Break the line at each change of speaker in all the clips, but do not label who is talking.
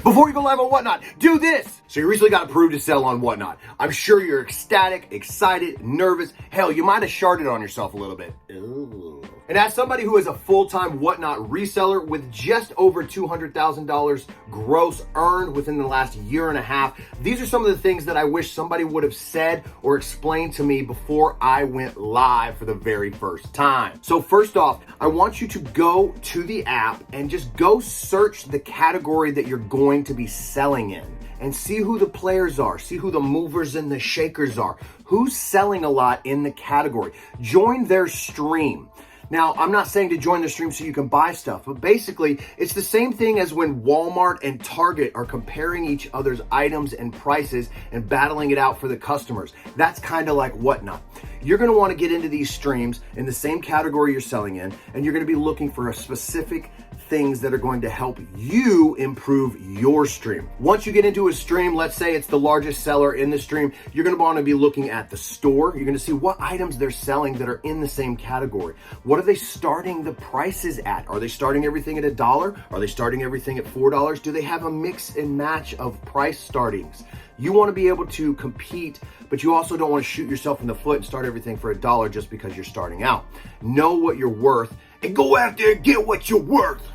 Before you go live on Whatnot, do this. So you recently got approved to sell on Whatnot. I'm sure you're ecstatic, excited, nervous. Hell, you might have sharted on yourself a little bit. Ooh. And as somebody who is a full-time Whatnot reseller with just over $200,000 gross earned within the last year and a half, these are some of the things that I wish somebody would have said or explained to me before I went live for the very first time. So first off, I want you to go to the app and just go search the category that you're going to be selling in and see who the players are, see who the movers and the shakers are, who's selling a lot in the category. Join their stream. Now, I'm not saying to join the stream so you can buy stuff, but basically it's the same thing as when Walmart and Target are comparing each other's items and prices and battling it out for the customers. That's kind of like Whatnot. You're gonna wanna get into these streams in the same category you're selling in, and you're gonna be looking for a specific things that are going to help you improve your stream. Once you get into a stream, let's say it's the largest seller in the stream, you're gonna wanna be looking at the store. You're gonna see what items they're selling that are in the same category. What are they starting the prices at? Are they starting everything at $1? Are they starting everything at $4? Do they have a mix and match of price startings? You wanna be able to compete, but you also don't wanna shoot yourself in the foot and start everything for $1 just because you're starting out. Know what you're worth and go out there and get what you're worth.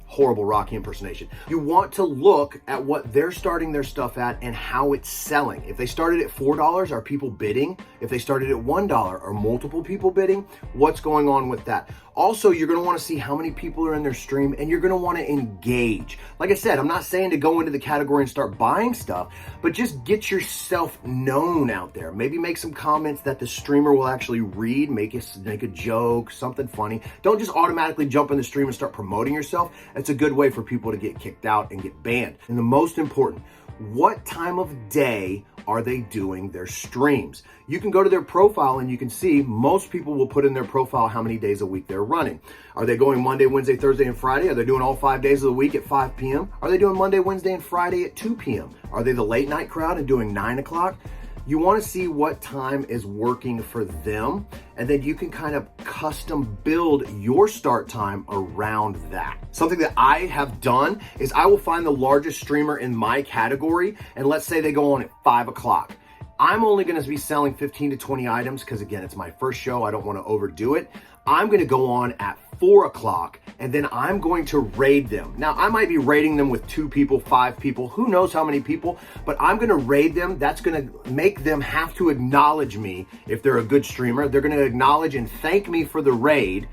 Horrible Rocky impersonation. You want to look at what they're starting their stuff at and how it's selling. If they started at $4, are people bidding? If they started at $1, are multiple people bidding? What's going on with that? Also, you're gonna wanna see how many people are in their stream, and you're gonna wanna engage. Like I said, I'm not saying to go into the category and start buying stuff, but just get yourself known out there. Maybe make some comments that the streamer will actually read, make a joke, something funny. Don't just automatically jump in the stream and start promoting yourself. It's a good way for people to get kicked out and get banned. And the most important, what time of day are they doing their streams? You can go to their profile and you can see most people will put in their profile how many days a week they're running. Are they going Monday, Wednesday, Thursday, and Friday? Are they doing all 5 days of the week at 5 p.m.? Are they doing Monday, Wednesday, and Friday at 2 p.m.? Are they the late night crowd and doing 9 o'clock? You want to see what time is working for them, and then you can kind of custom build your start time around that. Something that I have done is I will find the largest streamer in my category, and let's say they go on at 5 o'clock. I'm only going to be selling 15 to 20 items because, again, it's my first show. I don't want to overdo it. I'm going to go on at 4 o'clock, and then I'm going to raid them. Now, I might be raiding them with 2 people, 5 people, who knows how many people, but I'm going to raid them. That's going to make them have to acknowledge me if they're a good streamer. They're going to acknowledge and thank me for the raid,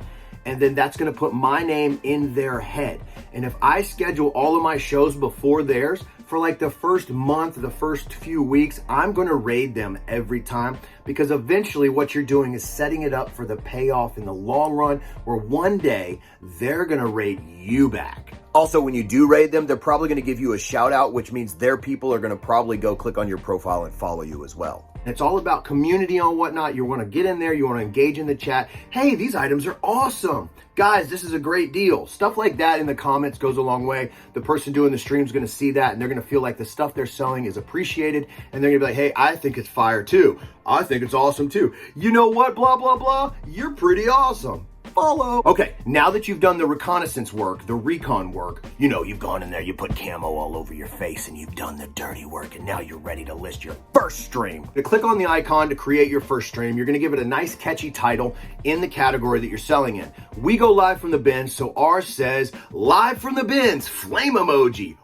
and then that's going to put my name in their head. And if I schedule all of my shows before theirs, for like the first month, the first few weeks, I'm going to raid them every time, because eventually what you're doing is setting it up for the payoff in the long run, where one day they're going to raid you back. Also, when you do raid them, they're probably going to give you a shout out, which means their people are going to probably go click on your profile and follow you as well. It's all about community on Whatnot. You want to get in there. You want to engage in the chat. Hey, these items are awesome. Guys, this is a great deal. Stuff like that in the comments goes a long way. The person doing the stream is going to see that, and they're going to feel like the stuff they're selling is appreciated, and they're going to be like, hey, I think it's fire too. I think it's awesome too. You know what? Blah, blah, blah. You're pretty awesome. Follow. Okay, now that you've done the reconnaissance work, the recon work, you know, you've gone in there, you put camo all over your face, and you've done the dirty work, and now you're ready to list your first stream. You click on the icon to create your first stream. You're gonna give it a nice catchy title in the category that you're selling in. We go live from the bins, so ours says, live from the bins, flame emoji.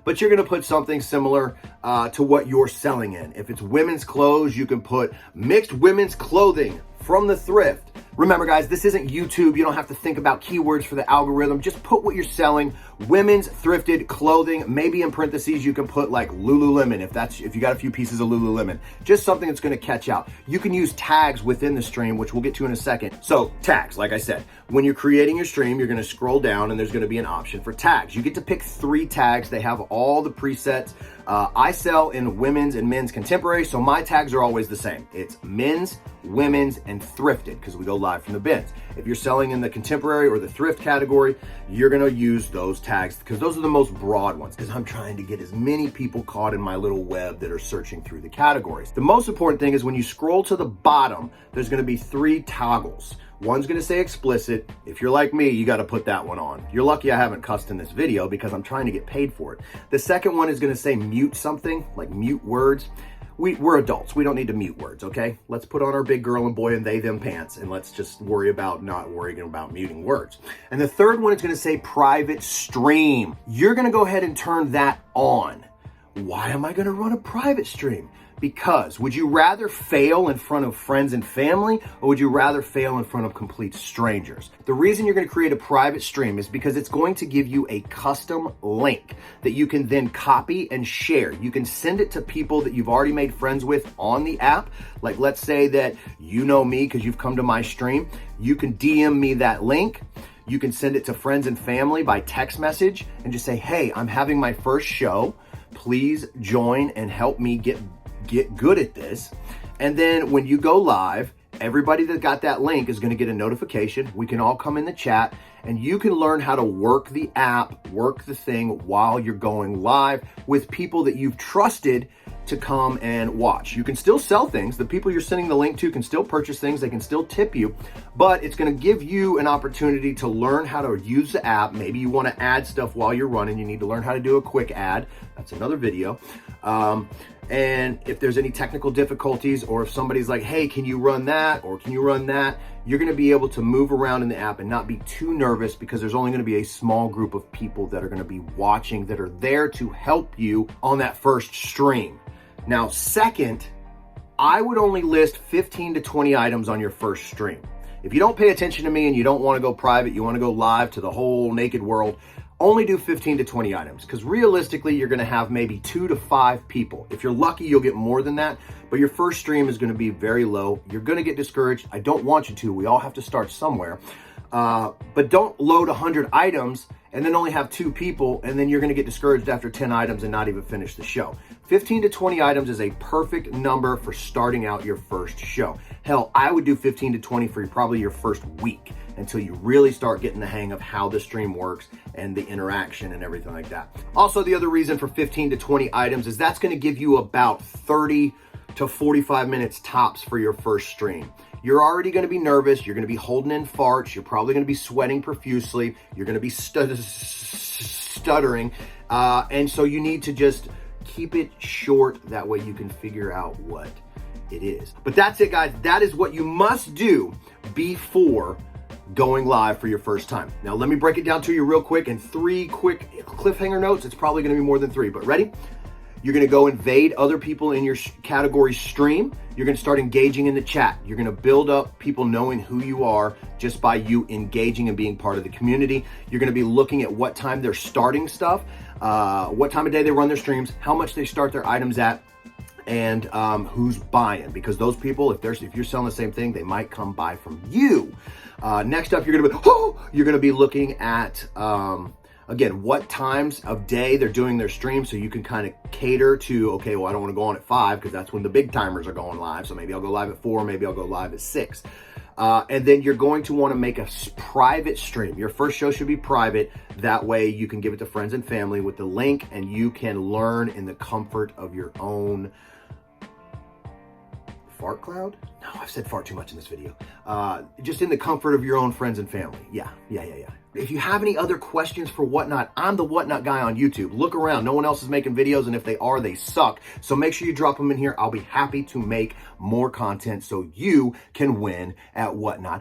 But you're gonna put something similar to what you're selling in. If it's women's clothes, you can put mixed women's clothing from the thrift. Remember, guys, this isn't YouTube. You don't have to think about keywords for the algorithm. Just put what you're selling, women's thrifted clothing. Maybe in parentheses you can put like Lululemon if you got a few pieces of Lululemon. Just something that's going to catch out. You can use tags within the stream, which we'll get to in a second. So tags, like I said, when you're creating your stream, you're going to scroll down and there's going to be an option for tags. You get to pick 3 tags. They have all the presets. I sell in women's and men's contemporary, so my tags are always the same. It's men's, women's, and thrifted, because we go live from the bins. If you're selling in the contemporary or the thrift category, you're gonna use those tags because those are the most broad ones, because I'm trying to get as many people caught in my little web that are searching through the categories. The most important thing is when you scroll to the bottom, there's gonna be 3 toggles. One's gonna say explicit. If you're like me, you gotta put that one on. You're lucky I haven't cussed in this video because I'm trying to get paid for it. The second one is gonna say mute something, like mute words. We're adults, we don't need to mute words, okay? Let's put on our big girl and boy and they, them pants, and let's just worry about not worrying about muting words. And the third one is gonna say private stream. You're gonna go ahead and turn that on. Why am I gonna run a private stream? Because would you rather fail in front of friends and family, or would you rather fail in front of complete strangers? The reason you're going to create a private stream is because it's going to give you a custom link that you can then copy and share. You can send it to people that you've already made friends with on the app. Like, let's say that you know me because you've come to my stream. You can DM me that link. You can send it to friends and family by text message and just say, hey, I'm having my first show. Please join and help me get good at this. And then when you go live, everybody that got that link is going to get a notification. We can all come in the chat and you can learn how to work the app, work the thing while you're going live with people that you've trusted to come and watch. You can still sell things. The people you're sending the link to can still purchase things. They can still tip you, but it's going to give you an opportunity to learn how to use the app. Maybe you want to add stuff while you're running. You need to learn how to do a quick ad. That's another video. And if there's any technical difficulties, or if somebody's like, hey, can you run that? Or can you run that? You're going to be able to move around in the app and not be too nervous, because there's only going to be a small group of people that are going to be watching, that are there to help you on that first stream. Now, second, I would only list 15 to 20 items on your first stream. If you don't pay attention to me and you don't want to go private, you want to go live to the whole naked world, only do 15 to 20 items, because realistically, you're going to have maybe 2 to 5 people. If you're lucky, you'll get more than that, but your first stream is going to be very low. You're going to get discouraged. I don't want you to. We all have to start somewhere. But don't load 100 items and then only have 2 people, and then you're going to get discouraged after 10 items and not even finish the show. 15 to 20 items is a perfect number for starting out your first show. Hell, I would do 15 to 20 for probably your first week, until you really start getting the hang of how the stream works and the interaction and everything like that. Also, the other reason for 15 to 20 items is that's going to give you about 30 to 45 minutes tops for your first stream. You're already going to be nervous. You're going to be holding in farts. You're probably going to be sweating profusely. You're going to be stuttering. And so you need to just keep it short. That way you can figure out what it is. But that's it, guys. That is what you must do before going live for your first time. Now, let me break it down to you real quick in 3 quick cliffhanger notes. It's probably going to be more than 3, but ready? You're going to go invade other people in your category stream. You're going to start engaging in the chat. You're going to build up people knowing who you are just by you engaging and being part of the community. You're going to be looking at what time they're starting stuff, what time of day they run their streams, how much they start their items at, and who's buying, because those people, if you're selling the same thing, they might come buy from you. Next up, you're gonna be looking at again, what times of day they're doing their stream, so you can kind of cater to, okay, well, I don't want to go on at 5 because that's when the big timers are going live. So maybe I'll go live at 4, maybe I'll go live at 6. And then you're going to want to make a private stream. Your first show should be private. That way you can give it to friends and family with the link, and you can learn in the comfort of your own fart cloud? No, I've said fart too much in this video. Just in the comfort of your own friends and family. Yeah. If you have any other questions for Whatnot, I'm the Whatnot guy on YouTube. Look around. No one else is making videos, and if they are, they suck. So make sure you drop them in here. I'll be happy to make more content so you can win at Whatnot.